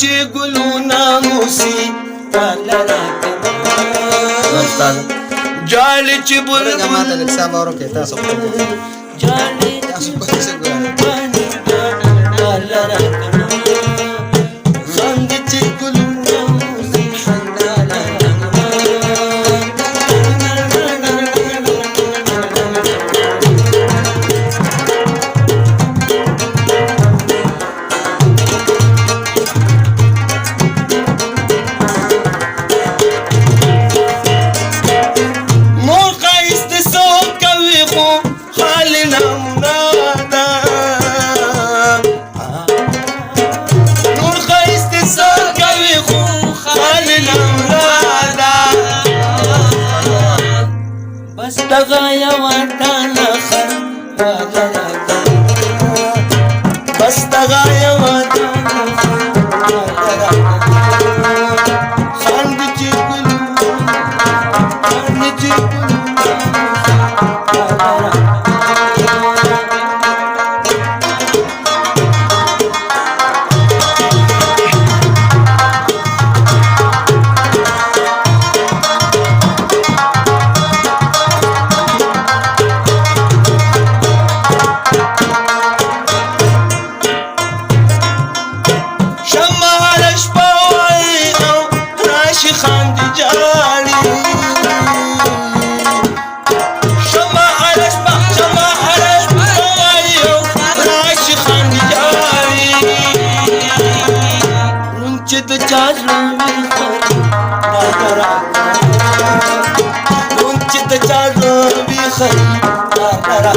چې ګلونه موسی تاله راکړه جاړي چې بلبل ماته لږ صاحب اورو کې تاسو جاړي تاسو کوڅه څه ګورئ تاله راکړه خندې چې ګلونه موسی تاله بس دغه یوه دانه خر واده راکړه بس دغه یوه دانه خر واده راکړه خندې چې ګلونه خندې چې ګلونه واده راکړه خاندي جاري شمع على شمع شمع على شمع راشي خاندي جاري رنشد جازلو بيخري نادرا رنشد جازلو بيخري نادرا